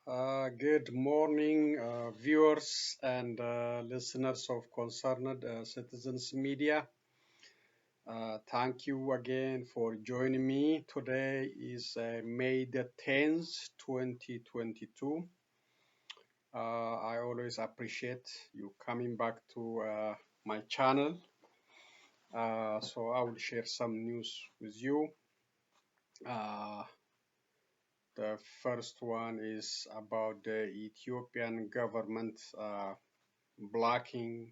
Good morning, viewers and listeners of Concerned Citizens Media. Thank you again for joining me. Today is May the 10th, 2022. I always appreciate you coming back to my channel. So I will share some news with you. The first one is about the Ethiopian government blocking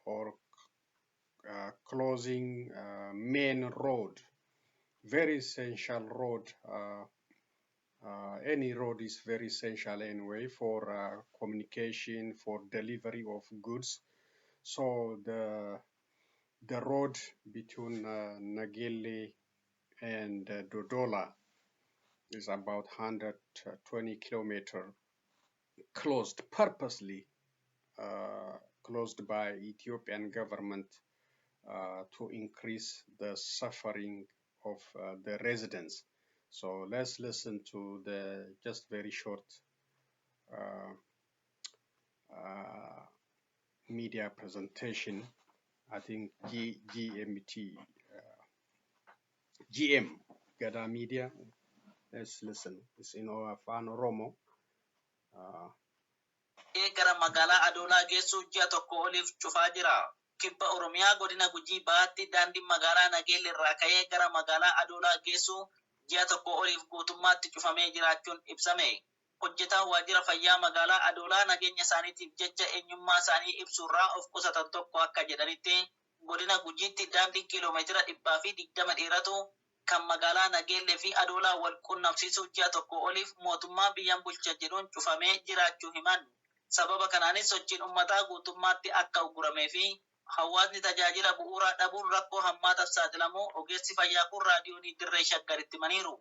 or closing main road, very essential road. Any road is very essential anyway for communication, for delivery of goods. So the road between Negele and Adola is about 120 kilometers closed purposely, closed by Ethiopian government to increase the suffering of the residents. So let's listen to the just very short uh, media presentation. I think GM, Gada Media. Let's listen. It's in Afaan Oromo. Gara magaalaa Adoolaa geessu ji'a tokko oliif cufaa jira. Kibba Oromiyaa godina Gujii Bahaatti daandiin magaalaa Negele irraa ka'ee gara magaalaa Adoolaa geessu ji'a tokko oliif guutummaatti cufamee jiraachuun ibsame. Hojjetaan waajjira fayyaa magaalaa Adoolaa nageenya isaaniitiif jecha eenyummaa isaanii ibsuurraa of qusatan tokko akka jedhanitti godina Gujiitti daandiin kiiloomeetira 120 dheeratu kan magaalaa Negele fi Adoolaa wal quunnamsiisuu ji'a tokko oliif mootummaa biyyaan bulcha jedhuun cufamee jiraachuu himan. Sababa kanaanis sochiin uummataa guutummaatti akka uguramee fi hawaasni tajaajila bu'uuraa dhabuun rakkoo hammaataaf saaxilamuu ogeessi fayyaa kun raadiyoonii Dirree Shaggaritti himaniiru.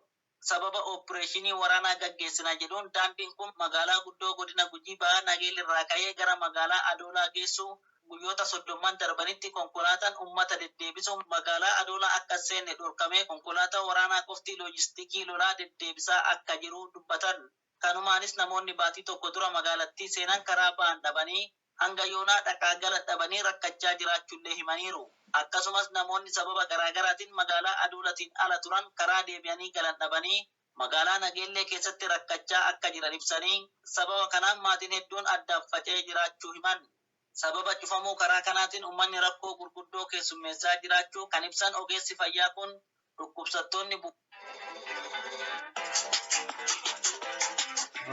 Sababa oopereeshinii waraanaa gaggeessina jedhuun daandiin kun magaalaa guddoo godina Gujii Bahaa Negele irraa ka'ee gara magaalaa Adoolaa geessu guyyoota 30 darbanitti konkolaataan uummata deddeebisuun magaalaa Adoolaa akka seenne dhorkamee konkolaataa waraanaa qofti loojistiikii lolaa deddeebisaa akka jiru dubbatan. Kanumaanis namoonni baatii tokko dura magaalattii seenan karaa ba'an dhabanii hanga yoonaa dhaqaa gala dhabanii rakkachaa jiraachuullee himaniiru. Akkasumas namoonni sababa garaagaraatiin magaalaa Adoolaatiin ala turan karaa deebi'anii galan dhabanii magaalaa Negele keessatti rakkachaa akka jiran ibsanii sababa kanaan maatiin hedduun addaaf faca'ee jiraachuu himan. Sababa cufamuu karaa kanaatiin uummanni rakkoo gurguddoo keessummeessaa jiraachuu kan ibsan ogeessi fayyaa kun dhukkubsattoonni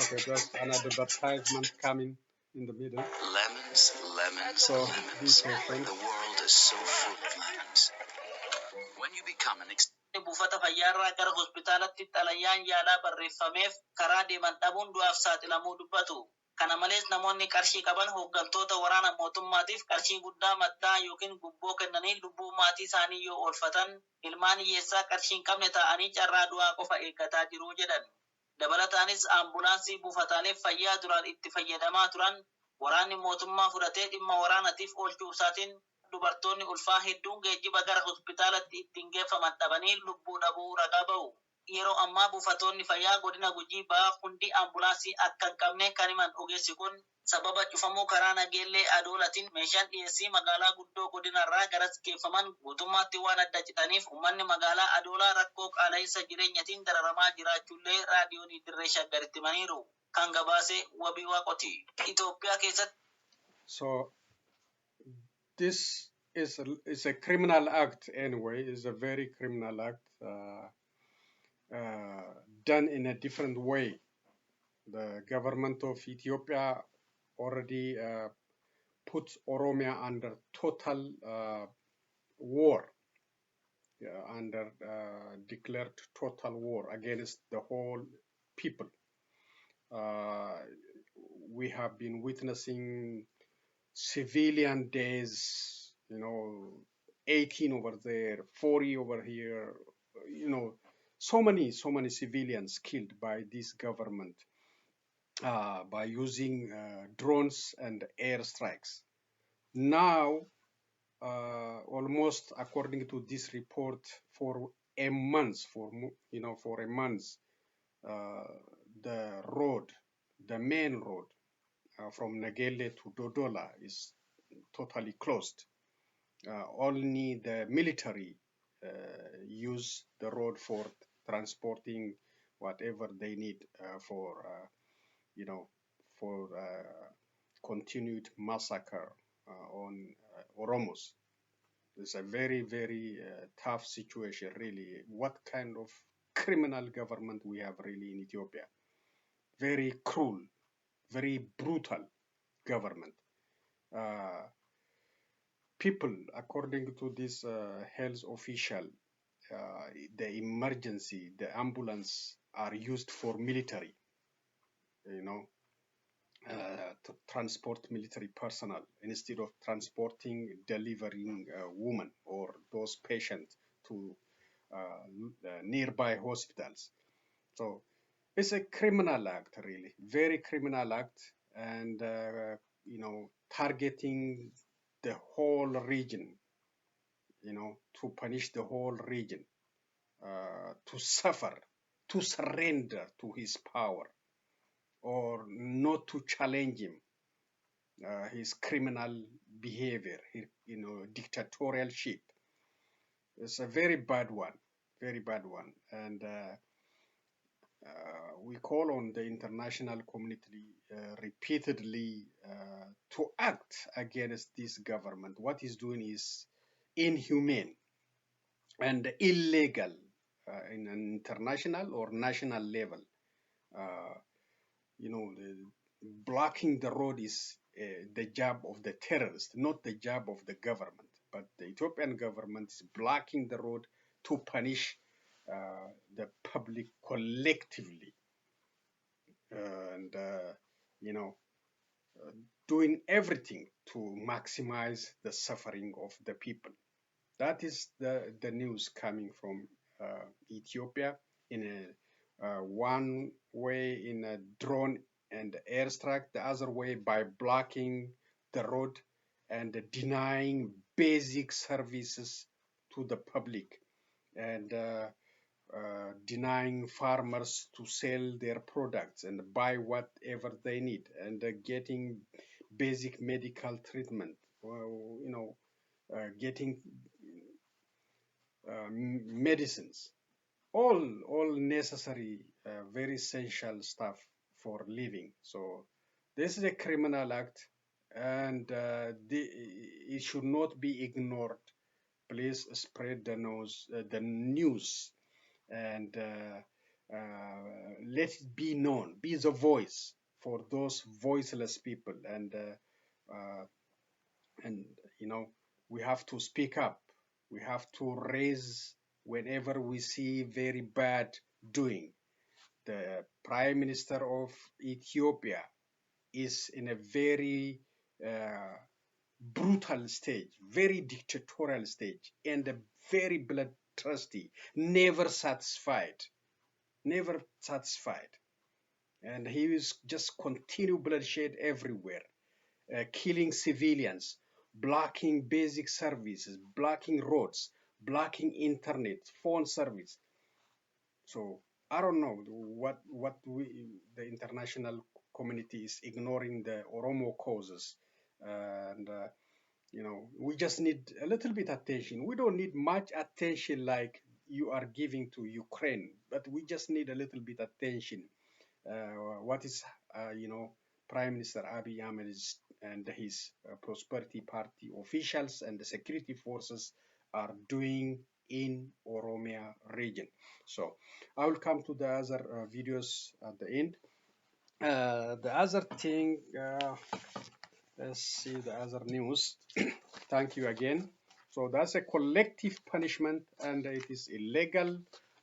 Okay, there's an advertisement coming in the middle. Lemons, lemons, So, lemons. The world is so full of lemons. When you become an buufata fayyaarraa gara hospitaalatti xalayyaan yaalaa barreeffameef karaa deeman dhabuun du'aaf saaxilamuu dubbatu. Kana malees namoonni qarshii qaban hooggantoota waraana mootummaatiif qarshii guddaa maddaa yookiin gubboo kennanii lubbuu maatii isaanii yoo oolfatan ilmaan hiyyeessaa qarshii hin qabne ta'anii carraa du'aa qofa eeggataa jiru jedhan. Dabalataanis ambulaansii buufataalee fayyaa duraan itti fayyadamaa turan waraanni mootummaa fudhatee dhimma waraanatiif oolchuu isaatiin dubartoonni ulfaa hedduun geejjiba gara hospitaalatti ittiin geeffaman dhabanii lubbuu dhabuu ragaa ba'u. Yeroo ammaa buufatoonni fayyaa godina Gujii Bahaa hundi ambulaansii akka hin qabne kan himan ogeessi kun sababa cufamuu karaa Negele Adoolaatiin meeshaan dhiyeessii magaalaa guddoo godinarraa garas geeffaman guutummaatti waan adda citaniif uummanni magaalaa Adoolaa rakkoo qaala'insa jireenyatiin dararamaa jiraachuullee raadiyoonii Dirree Shaggaritti himaniiru. Kan gabaase wabii waaqoti. Itoophiyaa keessatti. So this is a criminal act anyway. It's a very criminal act done in a different way. The government of Ethiopia already put Oromia under total war, declared total war against the whole people. We have been witnessing civilian days, 18 over there, 40 over here, so many civilians killed by this government by using drones and airstrikes. Now, almost according to this report, for a month, the road, the main road from Negele to Adola is totally closed. Only the military use the road for transporting whatever they need for, for continued massacre on Oromos. It's a very, very tough situation, really. What kind of criminal government we have really in Ethiopia? Very cruel, very brutal government. Uh, People, according to this health official, the emergency, the ambulance are used for military, you know, to transport military personnel instead of transporting, delivering women or those patients to nearby hospitals. So it's a criminal act, really, very criminal act, and targeting the whole region, to punish the whole region, to suffer, to surrender to his power, or not to challenge him, his criminal behavior, his, dictatorialship. It's a very bad one, very bad one, and we call on the international community repeatedly to act against this government. What he's doing is inhumane and illegal in an international or national level. Uh, blocking the road is the job of the terrorist, not the job of the government. But the Ethiopian government is blocking the road to punish the public collectively, and doing everything to maximize the suffering of the people. That is the news coming from Ethiopia in one way in a drone and airstrike, the other way by blocking the road and denying basic services to the public, and denying farmers to sell their products and buy whatever they need, and getting basic medical treatment, getting medicines, all necessary, very essential stuff for living. So this is a criminal act, and it should not be ignored. Please spread the news, and let it be known. Be the voice for those voiceless people, and we have to speak up. We have to raise whenever we see very bad doing. The Prime Minister of Ethiopia is in a very brutal stage, very dictatorial stage, and a very bloodthirsty, never satisfied, never satisfied. And he is just continue bloodshed everywhere, killing civilians, blocking basic services, blocking roads, blocking internet, phone service. So I don't know what the international community is ignoring the Oromo causes, and we just need a little bit attention. We don't need much attention like you are giving to Ukraine, but we just need a little bit attention. What is Prime Minister Abiy Ahmed and his Prosperity Party officials and the security forces are doing in Oromia region. So I will come to the other videos at the end. The other thing, let's see the other news. Thank you again. So that's a collective punishment, and it is illegal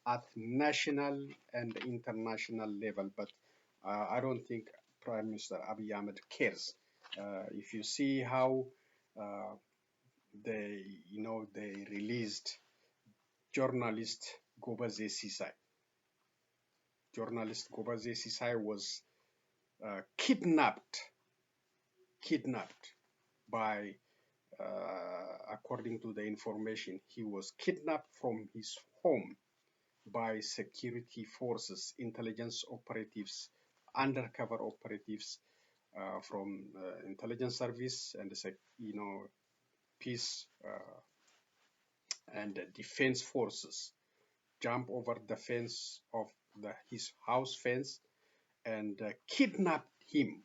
at national and international level. But I don't think Prime Minister Abiy Ahmed cares. If you see how they released journalist Gobaze Sisai. Journalist Gobaze Sisai was kidnapped by, according to the information, he was kidnapped from his home by security forces, intelligence operatives undercover operatives from intelligence service and peace and defense forces jump over the fence of his house fence and kidnapped him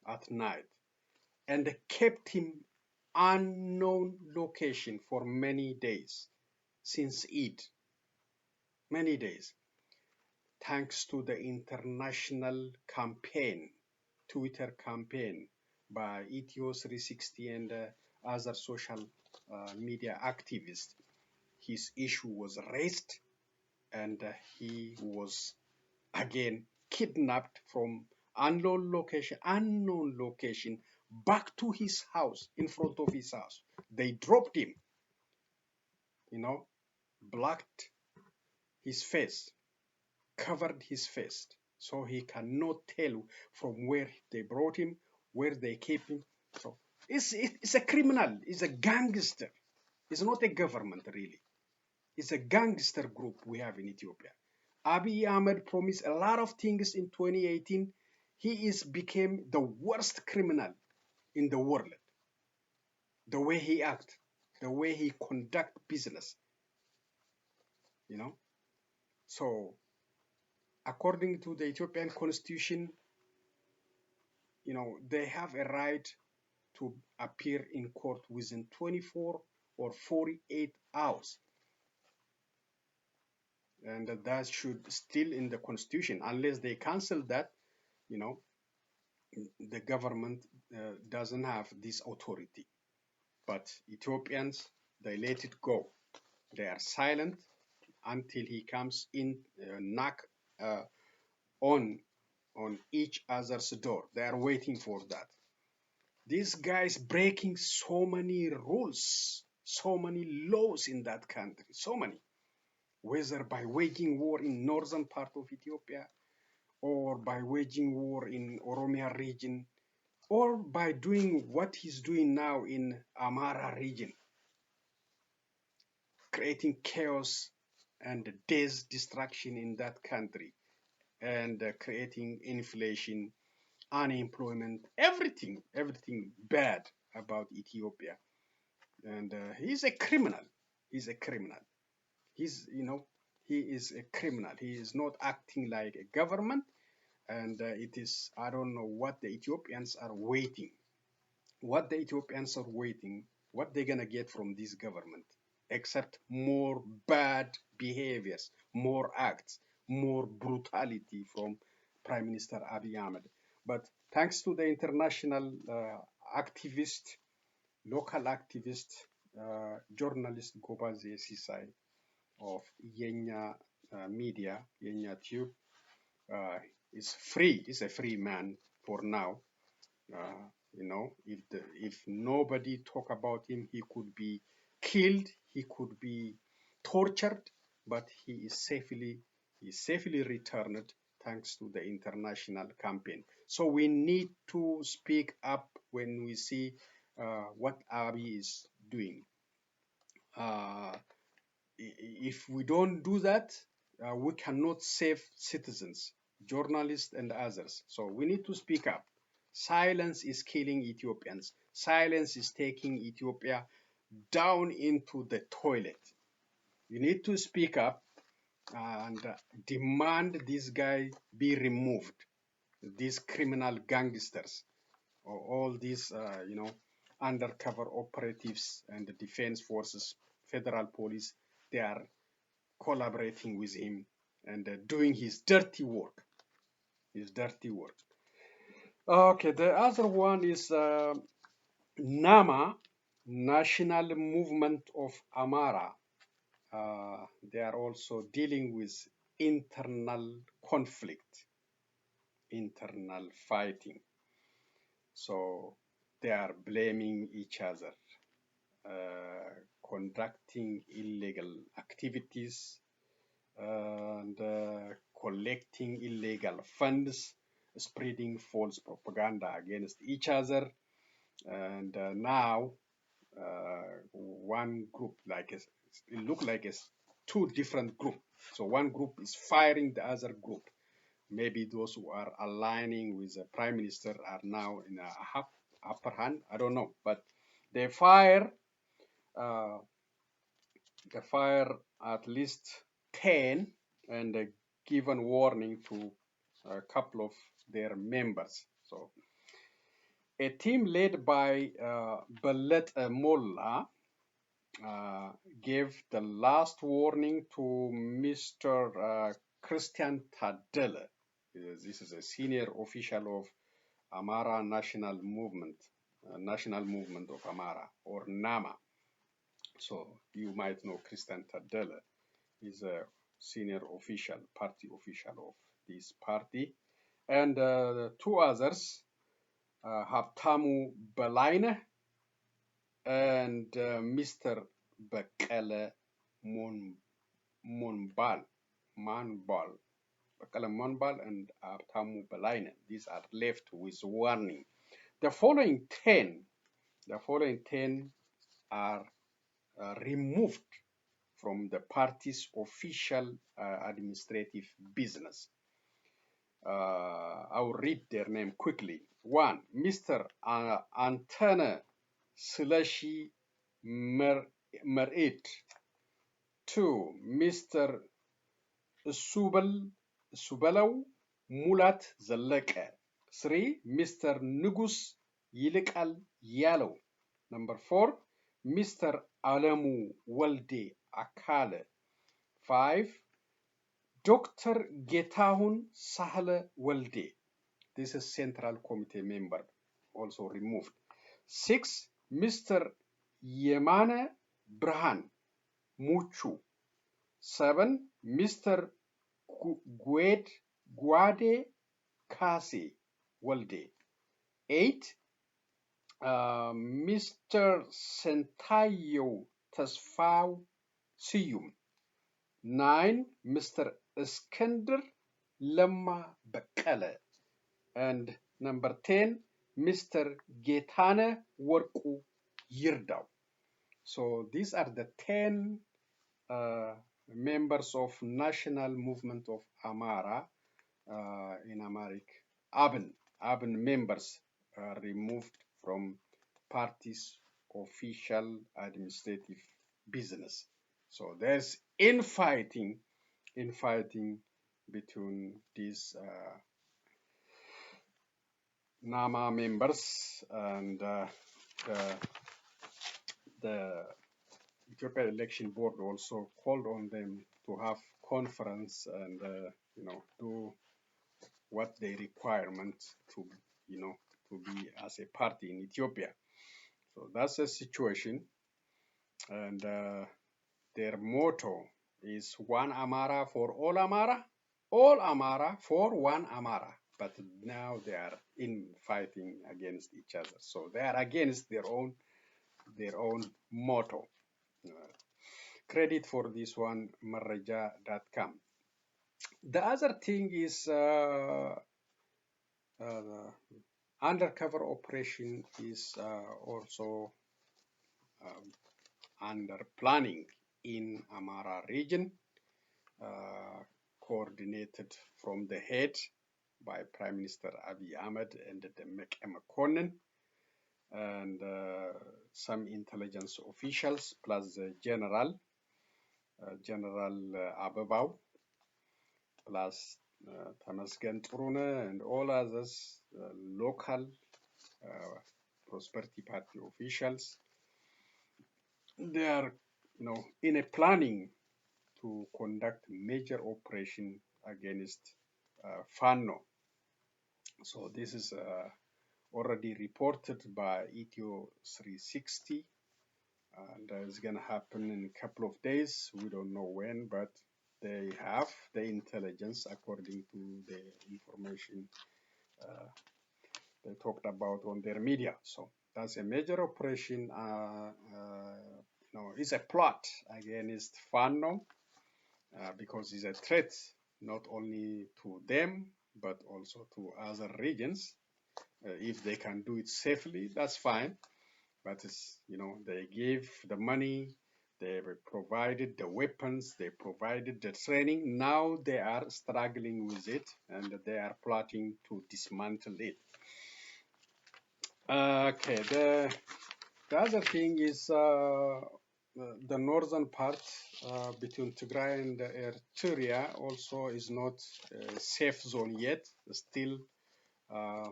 at night and kept him unknown location for many days since Eid, many days, thanks to the international campaign, Twitter campaign by Ethio 360 and other social media activists. His issue was raised and he was again kidnapped from unknown location back to his house, in front of his house. They dropped him, blocked his face, covered his face, so he cannot tell from where they brought him, where they keep him. So it's a criminal, it's a gangster. It's not a government really. It's a gangster group we have in Ethiopia. Abiy Ahmed promised a lot of things in 2018. He became the worst criminal in the world. The way he acts, the way he conduct business, So, according to the Ethiopian constitution, they have a right to appear in court within 24 or 48 hours. And that should still in the constitution, unless they cancel that, the government doesn't have this authority. But Ethiopians, they let it go. They are silent until he comes in, knock on each other's door. They are waiting for that. This guy is breaking so many rules, so many laws in that country, so many. Whether by waging war in northern part of Ethiopia, or by waging war in Oromia region, or by doing what he's doing now in Amhara region, creating chaos and destruction in that country, and creating inflation, unemployment, everything bad about Ethiopia. And he's a criminal. He's a criminal. He is a criminal. He is not acting like a government. And I don't know what the Ethiopians are waiting. What the Ethiopians are waiting, what they're going to get from this government, except more bad behaviors, more acts, more brutality from Prime Minister Abiy Ahmed. But thanks to the international activist, local activist, journalist Gobaze Sisai of Yenya Media, Yenya Tube, is free. He's a free man for now. If nobody talk about him, he could be killed, he could be tortured, but he is safely returned thanks to the international campaign. So we need to speak up when we see what Abiy is doing. If we don't do that, we cannot save citizens, journalists, and others. So we need to speak up. Silence is killing Ethiopians. Silence is taking Ethiopia down into the toilet. You need to speak up and demand this guy be removed. These criminal gangsters, or all these, undercover operatives and the defense forces, federal police, they are collaborating with him and doing his dirty work. Okay, the other one is NAMA, National Movement of Amhara. They are also dealing with internal conflict, internal fighting. So they are blaming each other, conducting illegal activities, and collecting illegal funds, spreading false propaganda against each other. And now one group, it looked like it's two different groups. So one group is firing the other group maybe those who are aligning with the prime minister are now in a upper hand. I don't know, but they fire at least 10 and given warning to a couple of their members. So a team led by Balet Mullah gave the last warning to Mr. Christian Tadele. This is a senior official of Amhara National Movement of Amhara, or NAMA. So you might know Christian Tadele is a senior party official of this party. And two others, Haptamu Belaine and Mr. Bekele Monbal. Bekele Monbal and Haptamu Belaine. These are left with warning. The following 10 are removed from the party's official administrative business. I'll read their name quickly. 1. Mr. Antana Slashi Merit. 2. Mr. Subalau Mulat Zaleka. 3. Mr. Nugus Yilikal Yalo. Number 4. Mr. Alamu Walde Akale. 5. Dr. Getahun Sahle Walde. This is Central Committee member, also removed. 6. Mr. Yemane Brahan Muchu. 7. Mr. Guade Kasi Walde. 8. Mr. Sentayo Tasfau Siyum. 9. Mr. Iskender Lemma Bekele. And number 10, Mr. Getane Worku Yirdau. So these are the 10 members of National Movement of Amhara in Amharic. ABN members removed from party's official administrative business. So there's infighting between these NAMA members and the Ethiopia Election Board also called on them to have conference and do what they requirement to be as a party in Ethiopia. So that's the situation, and their motto is one Amhara for all Amhara for one Amhara. But now they are fighting against each other. So they are against their own motto. Credit for this one, Marraja.com. The other thing is undercover operation is also under planning in Amhara region, coordinated from the head by Prime Minister Abiy Ahmed and the McConnell and some intelligence officials plus the General Abebau plus Tamasgen Trune and all others local Prosperity Party officials. They are in a planning to conduct major operation against Fano. So this is already reported by Ethio 360, and it's going to happen in a couple of days. We don't know when, but they have the intelligence according to the information they talked about on their media. So that's a major operation. It's a plot against Fano because it's a threat not only to them but also to other regions. If they can do it safely, that's fine. But they give the money They provided the weapons, they provided the training. Now they are struggling with it and they are plotting to dismantle it. Okay, the other thing is the northern part between Tigray and Eritrea also is not a safe zone yet. Still, uh,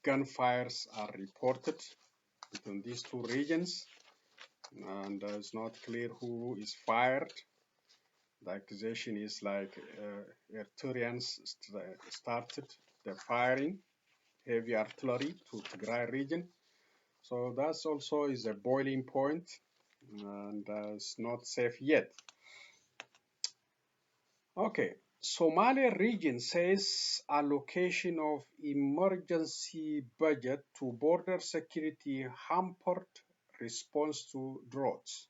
gunfires are reported between these two regions, and it's not clear who is fired. The accusation is like Eritreans started the firing heavy artillery to Tigray region. So that's also is a boiling point, and it's not safe yet. Okay, Somalia region says allocation of emergency budget to border security hampered response to droughts.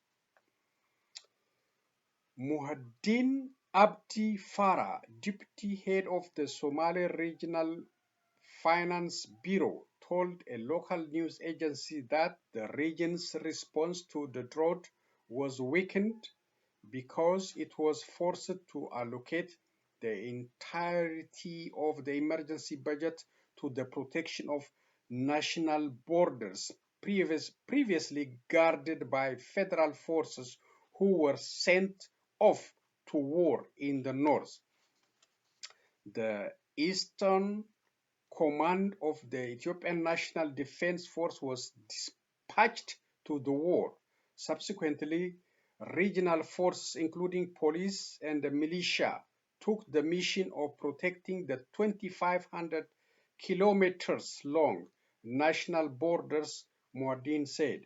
Muhaddin Abdi Farah, deputy head of the Somali Regional Finance Bureau, told a local news agency that the region's response to the drought was weakened because it was forced to allocate the entirety of the emergency budget to the protection of national borders previously guarded by federal forces who were sent off to war in the north. The Eastern Command of the Ethiopian National Defense Force was dispatched to the war. Subsequently, regional forces, including police and the militia, took the mission of protecting the 2,500 kilometers long national borders, Muad'Dib said.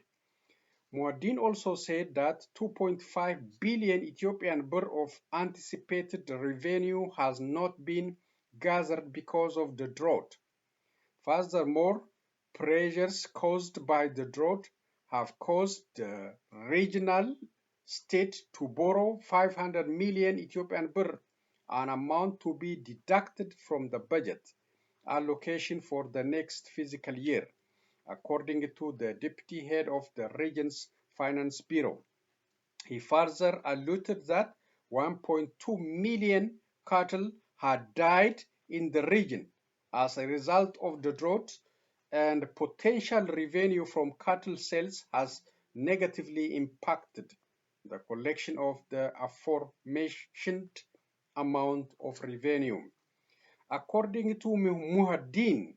Muad'Dib also said that 2.5 billion Ethiopian birr of anticipated revenue has not been gathered because of the drought. Furthermore, pressures caused by the drought have caused the regional state to borrow 500 million Ethiopian birr, an amount to be deducted from the budget allocation for the next fiscal year, according to the deputy head of the region's finance bureau. He further alluded that 1.2 million cattle had died in the region as a result of the drought, and potential revenue from cattle sales has negatively impacted the collection of the aforementioned amount of revenue. According to Muhaddin,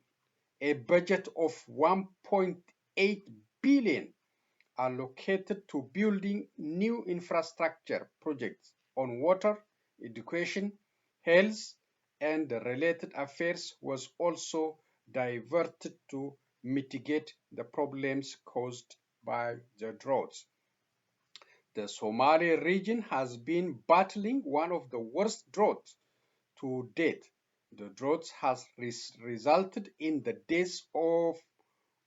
a budget of 1.8 billion allocated to building new infrastructure projects on water, education, health, and related affairs was also diverted to mitigate the problems caused by the droughts. The Somali region has been battling one of the worst droughts to date. The drought has resulted in the deaths of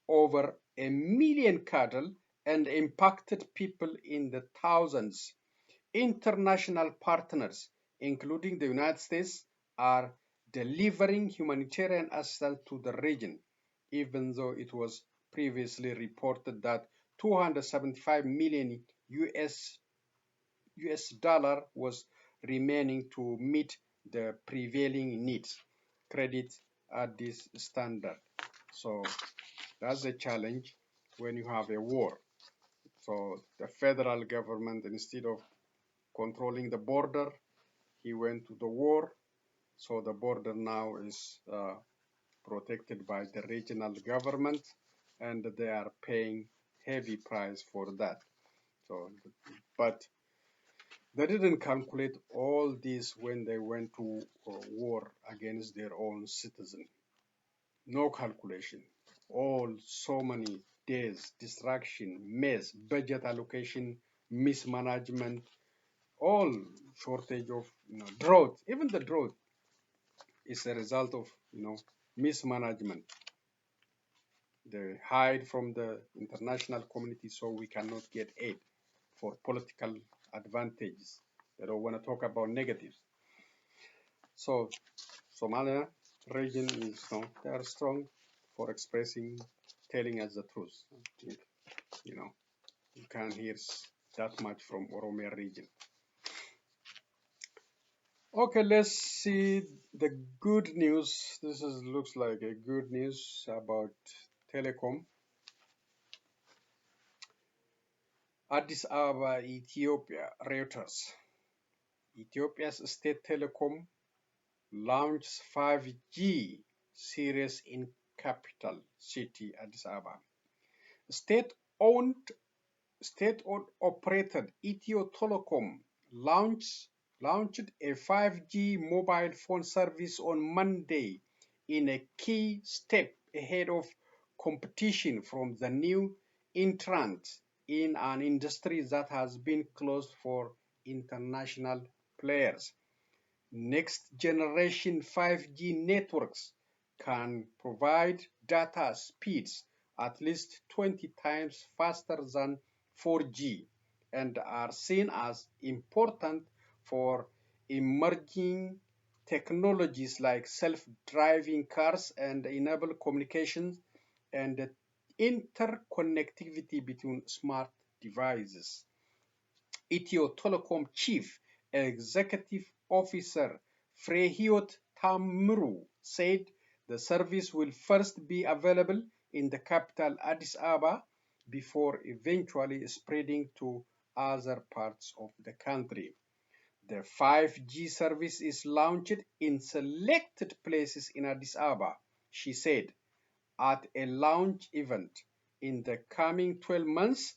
over a million cattle and impacted people in the thousands. International partners, including the United States, are delivering humanitarian assistance to the region, even though it was previously reported that 275 million US dollar was remaining to meet the prevailing needs. Credit at this standard. So that's a challenge when you have a war. So the federal government, instead of controlling the border, he went to the war. So the border now is protected by the regional government, and they are paying heavy price for that. So, but they didn't calculate all this when they went to war against their own citizens. No calculation. All so many days, distraction, mess, budget allocation, mismanagement, all shortage of drought. Even the drought is a result of mismanagement. They hide from the international community so we cannot get aid for political advantages. They don't want to talk about negatives. So Somalia region is they are strong for expressing, telling us the truth. You know. You can't hear that much from Oromia region. Okay, let's see the good news. This looks like a good news about telecom. Addis Ababa, Ethiopia, Reuters. Ethiopia's state telecom launches 5G series in capital city Addis Ababa. State-owned State-owned operator Ethio-Telecom launched a 5G mobile phone service on Monday in a key step ahead of competition from the new entrant in an industry that has been closed for international players. Next generation 5G networks can provide data speeds at least 20 times faster than 4G and are seen as important for emerging technologies like self-driving cars and enable communications and interconnectivity between smart devices. Ethio-Telecom Chief Executive Officer Frehiot Tamru said the service will first be available in the capital Addis Ababa before eventually spreading to other parts of the country. The 5G service is launched in selected places in Addis Ababa, she said, at a launch event. In the coming 12 months,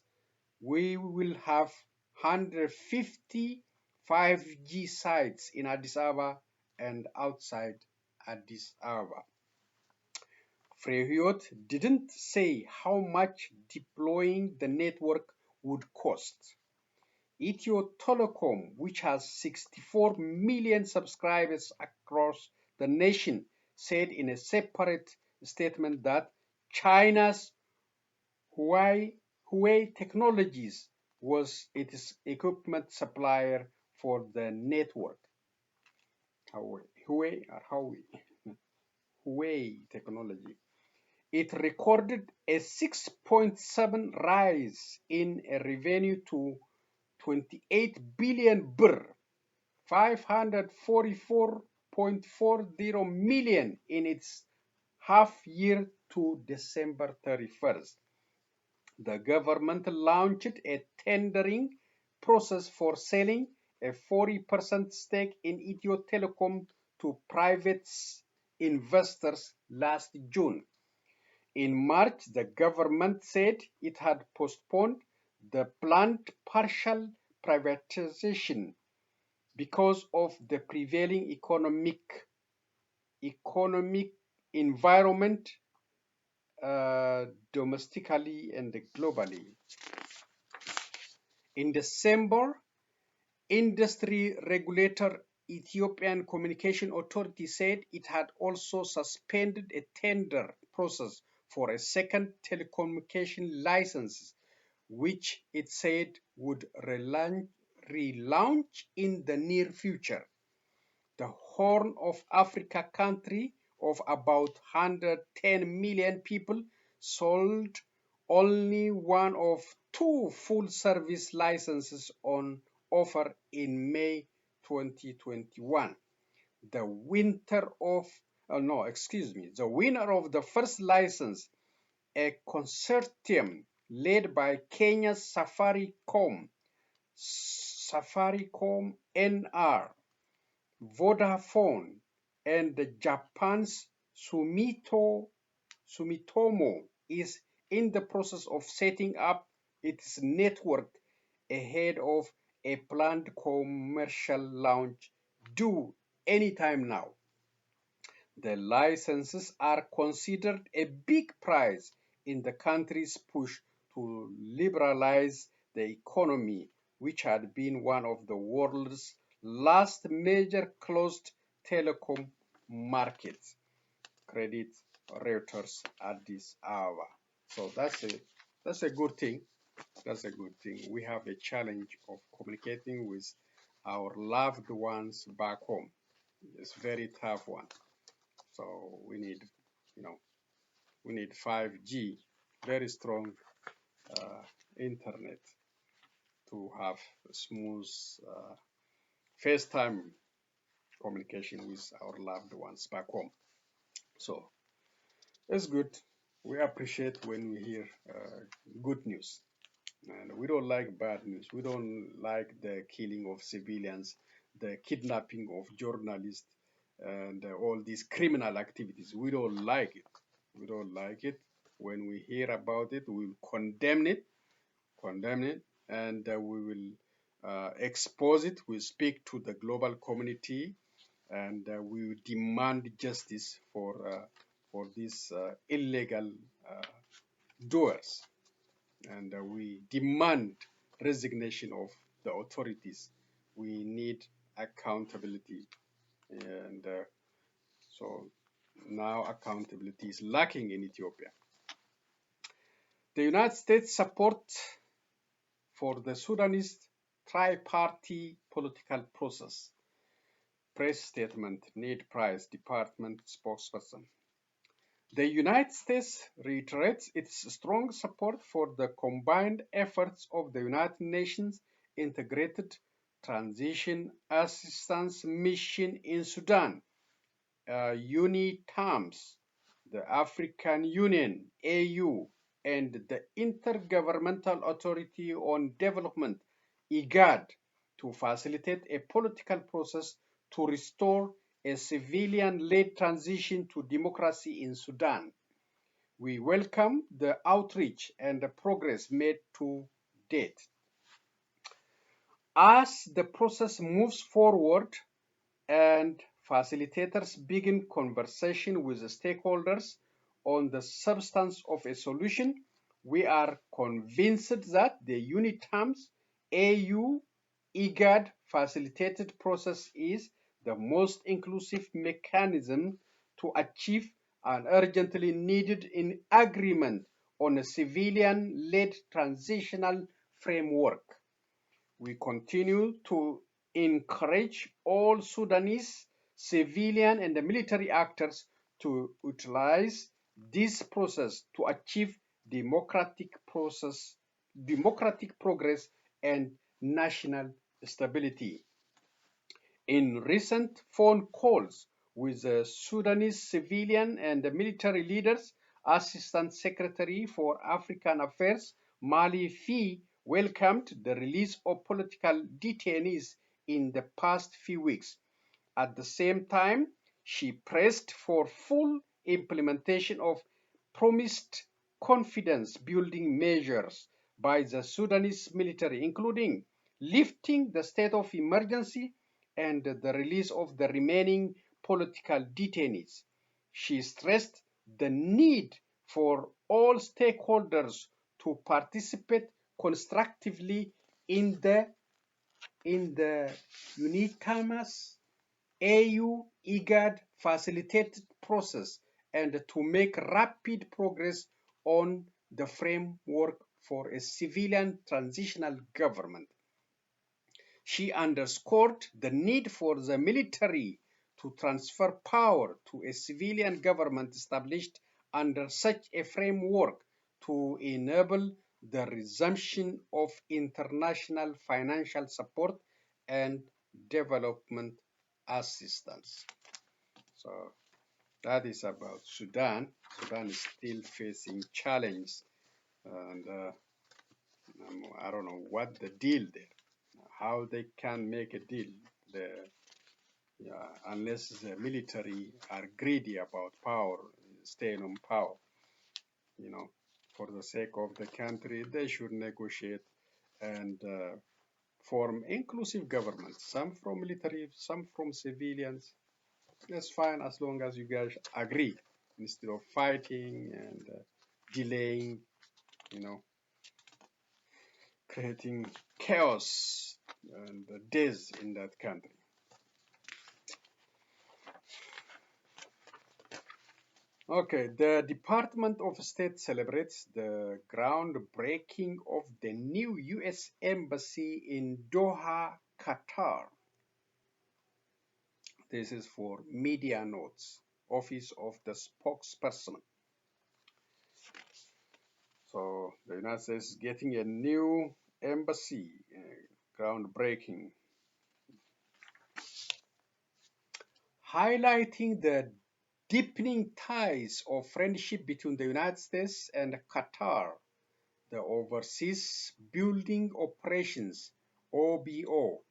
we will have 150 5G sites in Addis Ababa and outside Addis Ababa. Frehiot didn't say how much deploying the network would cost. Ethio-Telecom, which has 64 million subscribers across the nation, said in a separate statement that China's Huawei Technologies was its equipment supplier for the network. Huawei Technology. It recorded a 6.7 rise in revenue to 28 billion birr, 544.40 million in its half year to December 31st. The government launched a tendering process for selling a 40% stake in Ethio-Telecom to private investors last June. In March, the government said it had postponed the planned partial privatization because of the prevailing economic environment domestically and globally. In December, industry regulator Ethiopian Communication Authority said it had also suspended a tender process for a second telecommunication license, which it said would relaunch in the near future. The Horn of Africa country of about 110 million people sold only one of two full-service licenses on offer in May 2021. The winner of the first license, a consortium led by Kenya's Safaricom NR, Vodafone, and Japan's Sumitomo is in the process of setting up its network ahead of a planned commercial launch due anytime now. The licenses are considered a big prize in the country's push to liberalize the economy, which had been one of the world's last major closed telecom markets. Credit Reuters Addis Ababa. So that's a good thing. That's a good thing. We have a challenge of communicating with our loved ones back home. It's a very tough one. So we need, we need 5G, very strong internet to have a smooth FaceTime communication with our loved ones back home. So it's good. We appreciate when we hear good news. And we don't like bad news. We don't like the killing of civilians, the kidnapping of journalists, and all these criminal activities. We don't like it. We don't like it. When we hear about it, we will condemn it, and we will expose it. We speak to the global community, and we will demand justice for these illegal doers, and we demand resignation of the authorities. We need accountability, and so now accountability is lacking in Ethiopia. The United States support for the Sudanese tri-party political process. Press statement, Ned Price, Department spokesperson. The United States reiterates its strong support for the combined efforts of the United Nations Integrated Transition Assistance Mission in Sudan, UNITAMS, the African Union, AU, and the Intergovernmental Authority on Development, IGAD, to facilitate a political process to restore a civilian-led transition to democracy in Sudan. We welcome the outreach and the progress made to date. As the process moves forward and facilitators begin conversation with the stakeholders on the substance of a solution, we are convinced that the UNITAMS AU IGAD facilitated process is the most inclusive mechanism to achieve an urgently needed agreement on a civilian-led transitional framework. We continue to encourage all Sudanese civilian and military actors to utilize this process to achieve democratic progress and national stability. In recent phone calls with the Sudanese civilian and military leaders, Assistant Secretary for African Affairs Mali Fee welcomed the release of political detainees in the past few weeks. At the same time, she pressed for full implementation of promised confidence-building measures by the Sudanese military, including lifting the state of emergency and the release of the remaining political detainees. She stressed the need for all stakeholders to participate constructively in the UNITAMAS AU IGAD facilitated process and to make rapid progress on the framework for a civilian transitional government. She underscored the need for the military to transfer power to a civilian government established under such a framework to enable the resumption of international financial support and development assistance. So that is about Sudan. Sudan is still facing challenges, and I don't know what the deal there, how they can make a deal there, unless the military are greedy about power, staying on power. For the sake of the country, they should negotiate and form inclusive government, some from military, some from civilians. That's fine as long as you guys agree instead of fighting and delaying, creating chaos and death in that country. Okay, the Department of State celebrates the groundbreaking of the new U.S. Embassy in Doha, Qatar. This is for media notes, Office of the Spokesperson. So the United States is getting a new embassy, groundbreaking, highlighting the deepening ties of friendship between the United States and Qatar. The Overseas Building Operations, OBO,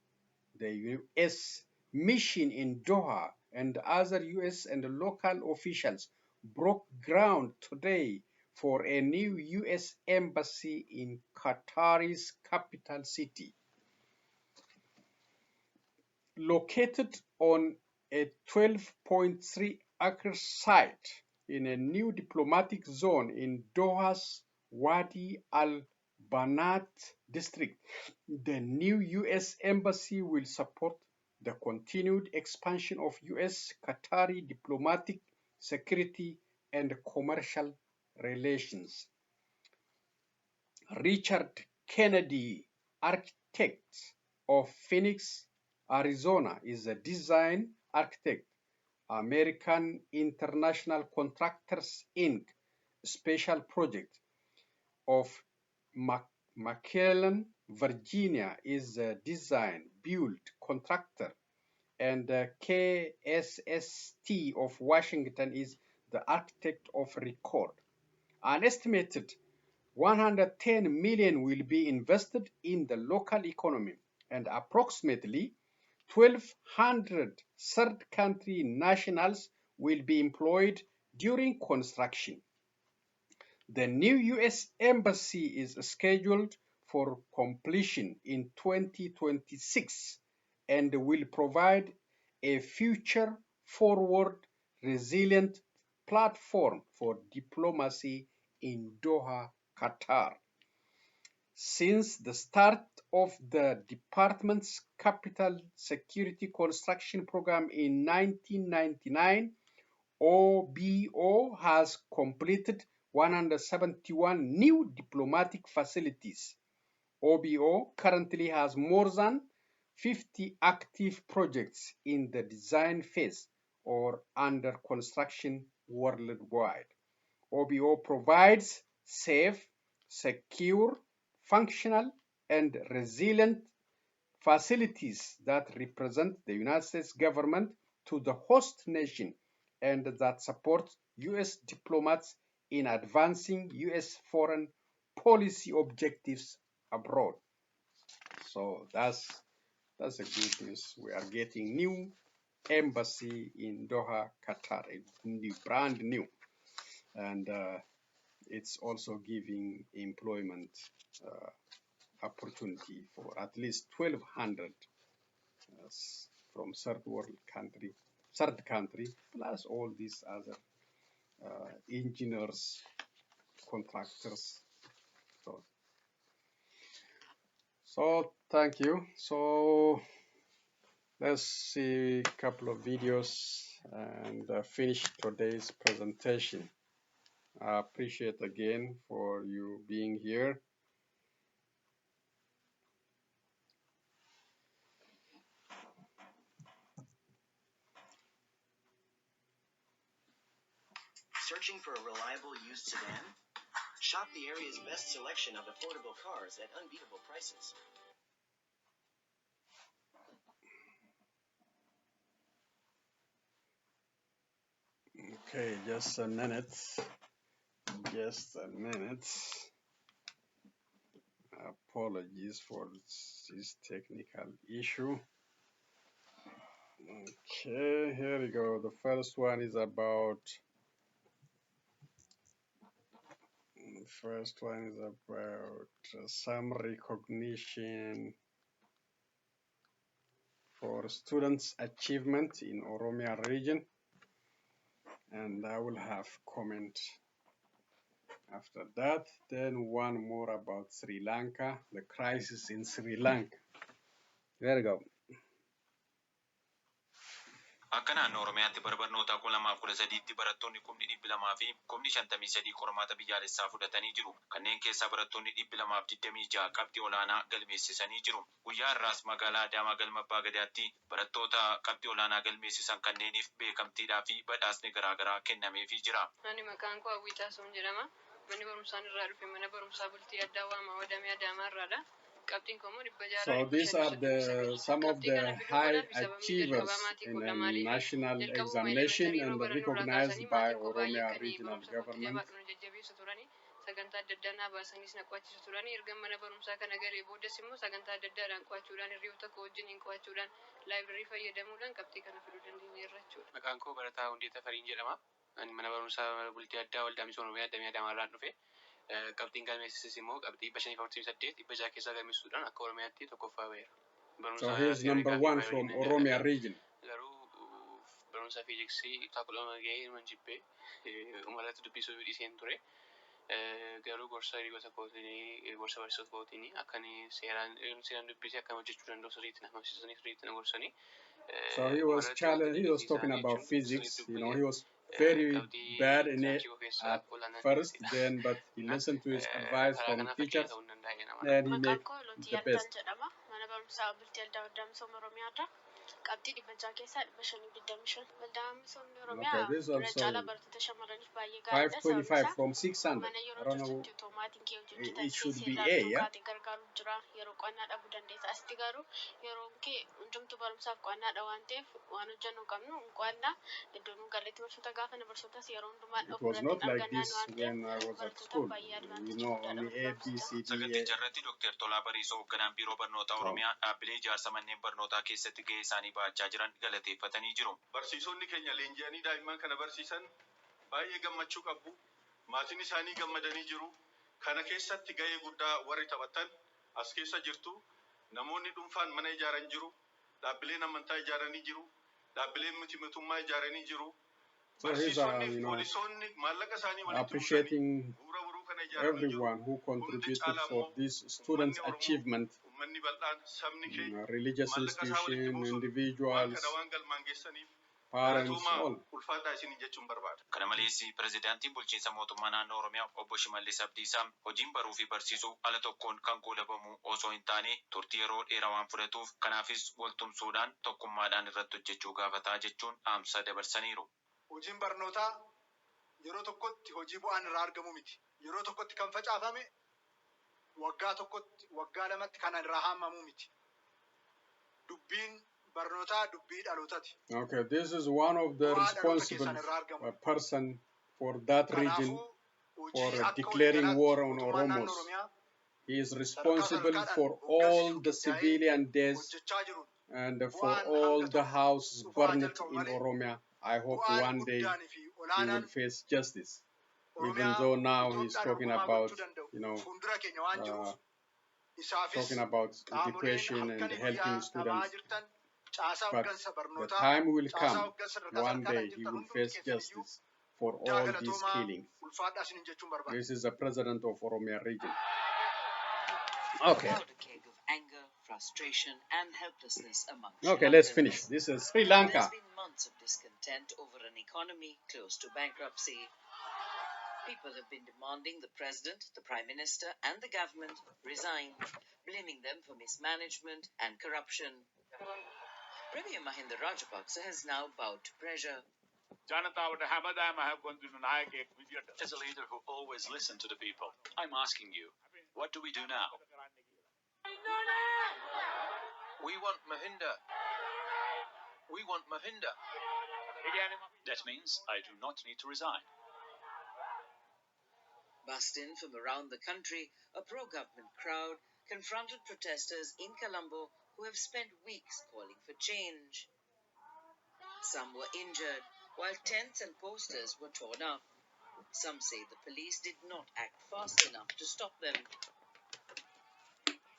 the U.S. mission in Doha, and other U.S. and local officials broke ground today for a new U.S. embassy in Qatar's capital city. Located on a 12.3-acre site in a new diplomatic zone in Doha's Wadi al-Banat district, the new U.S. embassy will support the continued expansion of U.S.-Qatari diplomatic, security, and commercial relations. Richard Kennedy, architect of Phoenix, Arizona, is a design architect. American International Contractors, Inc., special project of McAllen, Virginia, is a design, build, contractor, and KSST of Washington is the architect of record. An estimated 110 million will be invested in the local economy, and approximately 1,200 third country nationals will be employed during construction. The new U.S. Embassy is scheduled for completion in 2026 and will provide a future forward resilient platform for diplomacy in Doha, Qatar. Since the start of the department's capital security construction program in 1999, OBO has completed 171 new diplomatic facilities. OBO currently has more than 50 active projects in the design phase or under construction worldwide. OBO provides safe, secure, functional, and resilient facilities that represent the United States government to the host nation and that support U.S. diplomats in advancing U.S. foreign policy objectives abroad. So that's a good news. We are getting new embassy in Doha, Qatar. It's brand new, and it's also giving employment opportunity for at least 1,200 from third country, plus all these other engineers, contractors. So thank you. So let's see a couple of videos and finish today's presentation. I appreciate again for you being here. Searching for a reliable used sedan? Shop the area's best selection of affordable cars at unbeatable prices. Okay, just a minute. Apologies for this technical issue. Okay, here we go. The first one is about some recognition for students' achievement in Oromia region, and I will have comment after that. Then one more about Sri Lanka, the crisis in Sri Lanka. There we go. Akka naannoo Oromiyaatti bara barnootaa 2013tti barattoonni 200,000 fi 53 qormaata biyyaalessaa fudhatanii jiru. Kanneen keessaa barattoonni 226 qabxii olaanaa galmeessisanii jiru. Guyyaa har'aas magaalaa Adaamaa galma Abbaa Gadaatti barattoota qabxii olaanaa galmeessisan kanneeniif beekamtiidhaa fi badhaasni garaagaraa kennameefii jira. Ani maqaan koo Hawwiitaa Soon jedhama. Mani barumsaan irraa dhufe mana barumsaa bultii addaa waamaa wadamee Adaamaarraadha. Qabxiin koo So these are some of the high achievers in the national examination and recognized by Oromia regional government. Sagantaa adda addaa baasaniis na qo'achiisu turani. Erga mana barumsaa kana galee boodas immoo sagantaa adda addaadhaan qo'achuudhaan hiriyoota koo wajjiniin qo'achuudhaan laayibireerii fayyadamuudhaan qabxii kana fiduu dandeenyeerra jechuudha. Maqaan koo Barataa Hundee Tafariin jedhama. Ani mana barumsaa bultii addaa waldaa misooma Oromiyaa Damee Adaamaarraan dhufe. Qabxiin galmeessises immoo qabxii 548 dhibba jaha keessaa galmeessuudhaan akka Oromiyaatti tokkoffaa baheera. So he is number 1 from Oromia region. Garuu barumsa fiiziksii taakulama gahee man jibbee umalatti dubbisuu dhiiseen ture. Garuu gorsa hiriyoota kootiin gorsa barsiisota kootiin akkan seeraan dubbisee akkam hojjechuu danda'u sirriitti na barsiisanii sirriitti na gorsanii. So he was challenged. He was talking about physics. You know, he was very bad in it at first, then but he listened to his advice from teachers and he made the best. Qabxii dhibba jaha keessaa dhibba shanii 25. Waldaan misoomni Okay, Oromiyaa this is also caalaa barattoota shamarraniif baay'ee gaariidha. 525 from 600. Mana I yeroo don't know. hojjetu otomaatiin kee hojjechuu It should be dandeessi. A, yeah? Gargaaru jira. Yeroo qo'annaa dhabuu dandeessa. Asitti garuu yeroo kee hundumtuu barumsaaf qo'annaadha waan ta'eef waan hojjennu qabnu qo'annaa iddoo nu galetti barsiisota gaafa na barsiisotas yeroo hundumaan It was not like this when I was at school. You know, only A, B, C, D, Saganticha A. irratti Dr. Tolaa Bariisoo hoogganaan biiroo barnoota Oromiyaa dhaabbilee ijaarsa manneen barnootaa keessatti gahee isaanii ba'achaa jiran galateeffatanii jiru. Barsiisonni keenya leenji'anii daa'imman kana barsiisan baay'ee gammachuu qabu. Maatiin isaanii gammadanii jiru. Kana keessatti gahee guddaa warri taphatan as keessa jirtu. Namoonni dhuunfaan mana ijaaran jiru. Dhaabbileen amantaa ijaaranii jiru. Dhaabbileen miti mootummaa ijaaranii jiru. So he's, Barsiisonni poolisoonni maallaqa isaanii walitti appreciating bu'uura buruu kana ijaaranii jiru. everyone who contributed for this students' achievement. Uummanni bal'aan sabni keenya Religious institutions, individuals, waan galmaan geessaniif parents, all. ulfaataa isin jechuun barbaada. Kana malees pirezidaantiin bulchiinsa mootummaa naannoo Oromiyaa obbo Shimallis Abdiisaa hojiin baruu fi barsiisuu ala tokkoon kan goolabamu osoo hin taane turtii yeroo dheeraa waan fudhatuuf kanaafis waltumsuudhaan tokkummaadhaan irratti hojjechuu gaafataa jechuun dhaamsa dabarsaniiru. Hojiin barnootaa yeroo tokkotti hojii bu'aan irraa argamu miti. Yeroo tokkotti kan facaafame waggaa tokkotti waggaa lamatti kan irraa haamamu miti. Dubbiin barnootaa dubbii dhalootaati. Okay, this is one of the responsible person for that region for declaring war on Oromos. He is responsible for all the civilian deaths and for all the houses burned in Oromia. I hope one day he will face justice. Even though now he's talking about, you know, talking about education and helping students. But the time will come, one day he will face justice for all these killings. This is the president of Oromia region. Okay. Anger, frustration, and helplessness among Okay, let's finish. This is Sri Lanka. There's been months of discontent over an economy close to bankruptcy. People have been demanding the president, the prime minister, and the government resign, blaming them for mismanagement and corruption. Premier Mahinda Rajapaksa has now bowed to pressure. As a leader who always listened to the people, I'm asking you, what do we do now? We want Mahinda. We want Mahinda. That means I do not need to resign. Bussed in from around the country, a pro-government crowd confronted protesters in Colombo who have spent weeks calling for change. Some were injured, while tents and posters were torn up. Some say the police did not act fast enough to stop them.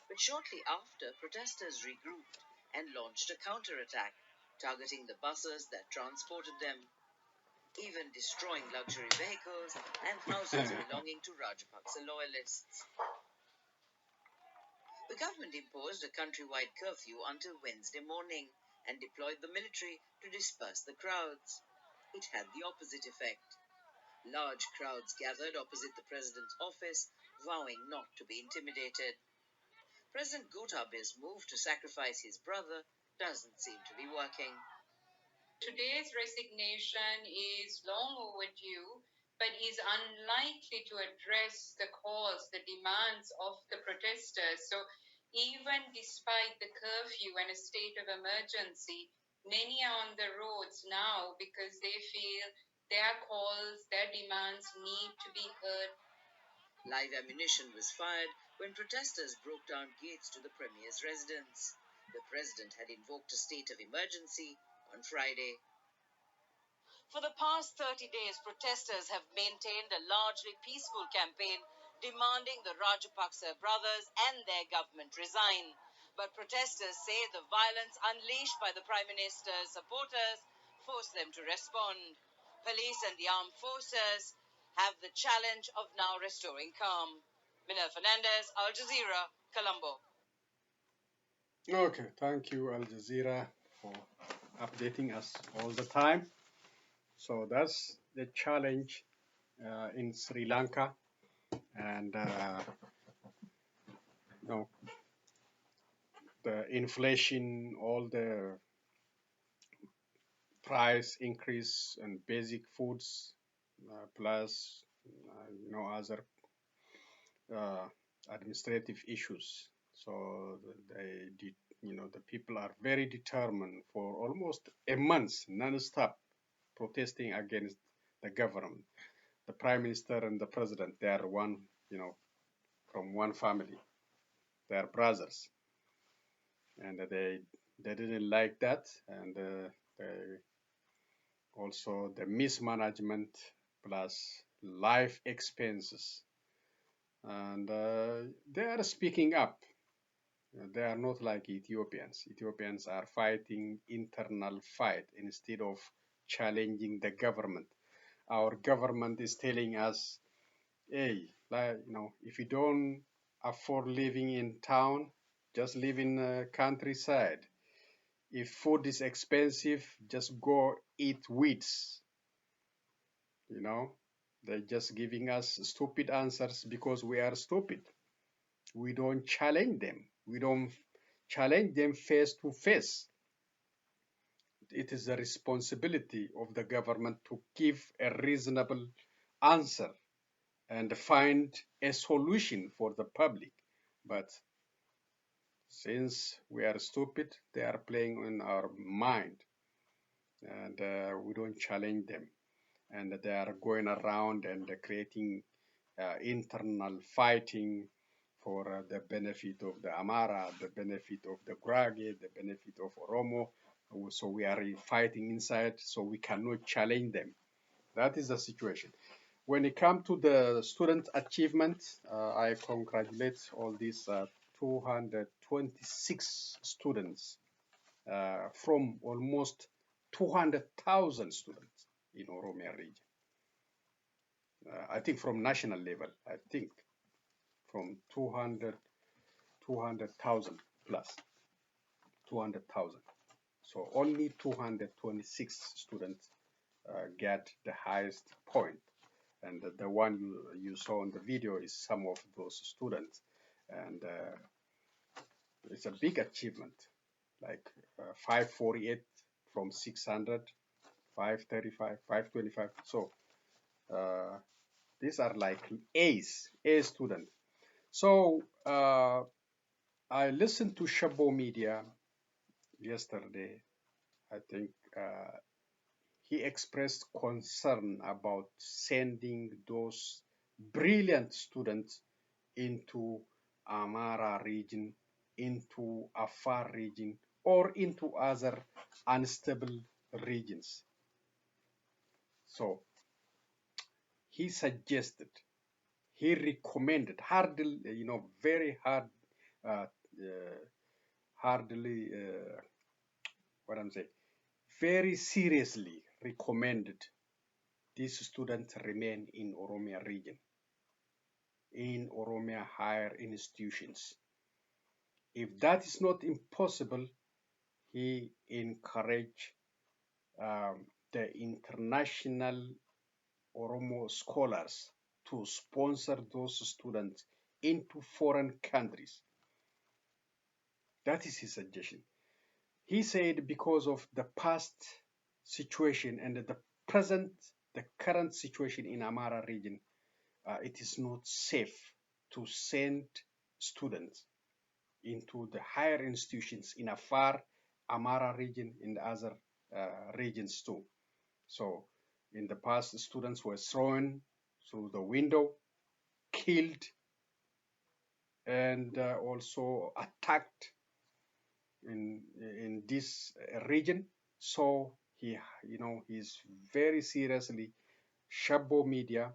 But shortly after, protesters regrouped and launched a counterattack, targeting the buses that transported them, even destroying luxury vehicles and houses belonging to Rajapaksa loyalists. The government imposed a countrywide curfew until Wednesday morning and deployed the military to disperse the crowds. It had the opposite effect. Large crowds gathered opposite the president's office, vowing not to be intimidated. President Gov's move to sacrifice his brother doesn't seem to be working. Today's resignation is long overdue but is unlikely to address the cause, the demands of the protesters. So even despite the curfew and a state of emergency, many are on the roads now because they feel their calls, their demands need to be heard. Live ammunition was fired when protesters broke down gates to the Premier's residence. The President had invoked a state of emergency on Friday. For the past 30 days, protesters have maintained a largely peaceful campaign demanding the Rajapaksa brothers and their government resign. But protesters say the violence unleashed by the Prime Minister's supporters forced them to respond. Police and the armed forces have the challenge of now restoring calm. Minel Fernandez, Al Jazeera, Colombo. Okay, thank you, Al Jazeera, for updating us all the time. So that's the challenge in Sri Lanka, and you know, the inflation, all the price increase and basic foods, plus other uh, administrative issues. So they did, the people are very determined for almost a month non-stop protesting against the government. The prime minister and the president, they are one, from one family. They are brothers, and they didn't like that, and they also the mismanagement plus life expenses, and they are speaking up. They are not like Ethiopians. Ethiopians are fighting internal fight instead of challenging the government. Our government is telling us, hey, if you don't afford living in town, just live in countryside. If food is expensive, just go eat weeds. They're just giving us stupid answers because we are stupid. We don't challenge them. We don't challenge them face to face. It is the responsibility of the government to give a reasonable answer and find a solution for the public. But since we are stupid, they are playing on our mind, and we don't challenge them. And they are going around and creating internal fighting for the benefit of the Amhara, the benefit of the Gurage, the benefit of Oromo. So we are fighting inside, so we cannot challenge them. That is the situation. When it comes to the student achievement, I congratulate all these 226 students from almost 200,000 students in Oromia region. I think from national level, I think from 200,000 plus, 200,000. So only 226 students get the highest point. And the one you saw in the video is some of those students. And it's a big achievement, like 548 from 600, 535, 525. So these are like A students. So I listened to Shabo Media yesterday. I think he expressed concern about sending those brilliant students into Amhara region, into Afar region, or into other unstable regions. So he suggested, he recommended, very hardly, what I'm saying, very seriously recommended these students remain in Oromia region, in Oromia higher institutions. If that is not impossible, he encouraged the international Oromo scholars to sponsor those students into foreign countries. That is his suggestion. He said because of the past situation and the present the current situation in Amhara region, it is not safe to send students into the higher institutions in Afar, Amhara region, and other regions too. So in the past, students were thrown through the window, killed, and also attacked in this region. So he's very seriously Shabo Media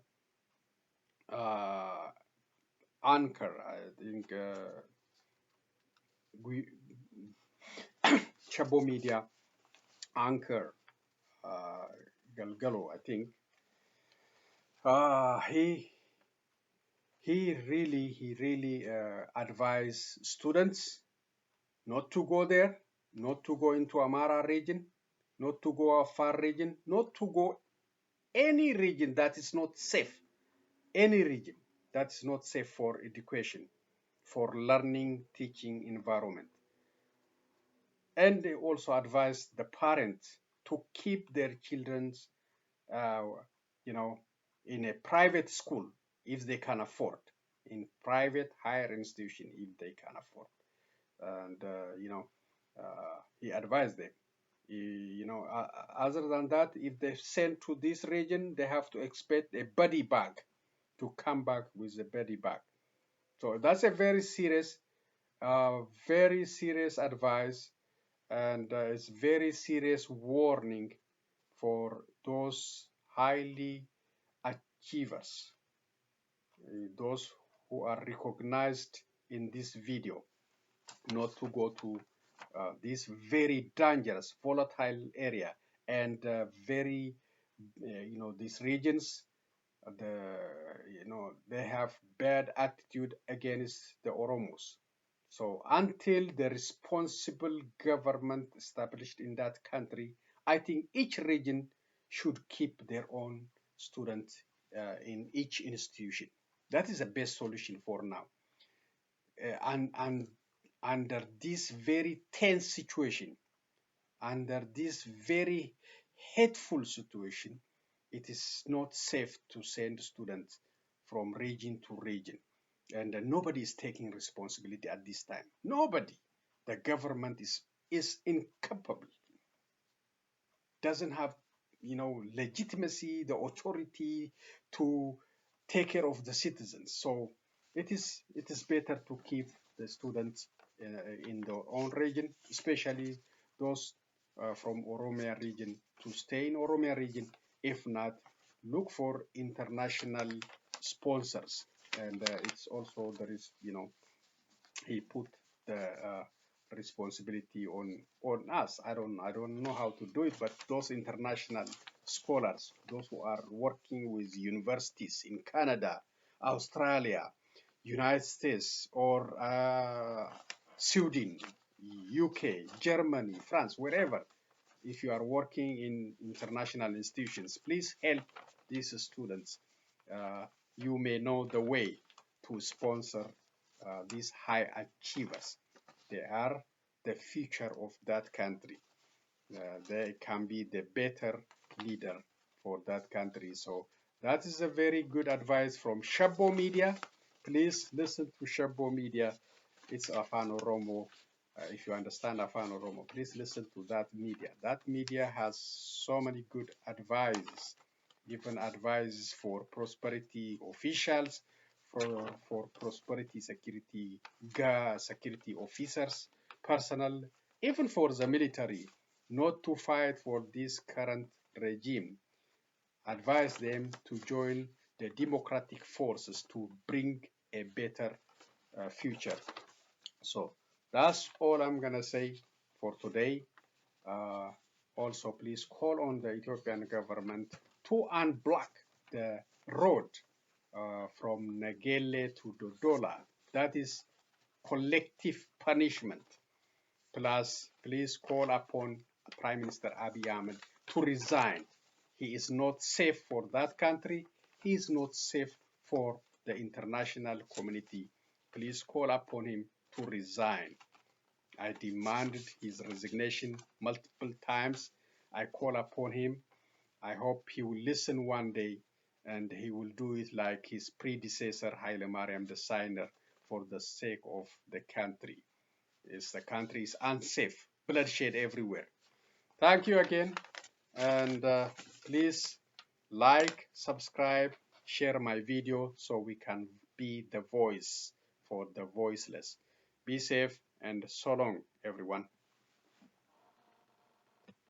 anchor. I think we Shabo Media anchor Galgalo. I think he really advised students not to go there, not to go into Amhara region, not to go Afar region, not to go any region that is not safe, any region that is not safe for education, for learning, teaching environment. And they also advise the parents to keep their children, in a private school if they can afford, in private higher institution if they can afford. And he advised them. Other than that, if they send to this region, they have to expect a body bag to come back with a body bag. So that's a very serious advice, and it's very serious warning for those highly achievers, those who are recognized in this video, not to go to this very dangerous, volatile area, and very, these regions, they have bad attitude against the Oromos. So until the responsible government established in that country, I think each region should keep their own students in each institution. That is the best solution for now. And under this very tense situation, under this very hateful situation, it is not safe to send students from region to region. And nobody is taking responsibility at this time. Nobody. The government is incapable, doesn't have legitimacy, the authority to take care of the citizens. So it is better to keep the students in their own region, especially those from Oromia region, to stay in Oromia region. If not, look for international sponsors. And it's also, there is, he put the responsibility on us. I don't know how to do it, but those international scholars, those who are working with universities in Canada, Australia, United States, or Sweden, UK, Germany, France, wherever, if you are working in international institutions, please help these students. You may know the way to sponsor these high achievers. They are the future of that country. They can be the better leader for that country. So that is a very good advice from Shabo Media. Please listen to Shabo Media. It's Afan Oromo. If you understand Afan Oromo, please listen to that media. That media has so many good advices, even advices for prosperity officials, for prosperity security officers, personnel, even for the military, not to fight for this current regime. Advise them to join the democratic forces to bring a better future. So that's all I'm gonna say for today. Also, please call on the Ethiopian government to unblock the road from Negele to Dodola. That is collective punishment. Plus, please call upon Prime Minister Abiy Ahmed to resign. He is not safe for that country. He is not safe for the international community. Please call upon him to resign. I demanded his resignation multiple times. I call upon him I hope he will listen one day and he will do it like his predecessor Haile Mariam Desalegn for the sake of the country. The country is unsafe, bloodshed everywhere. Thank you again, and please like, subscribe, share my video so we can be the voice for the voiceless. Be safe and so long, everyone.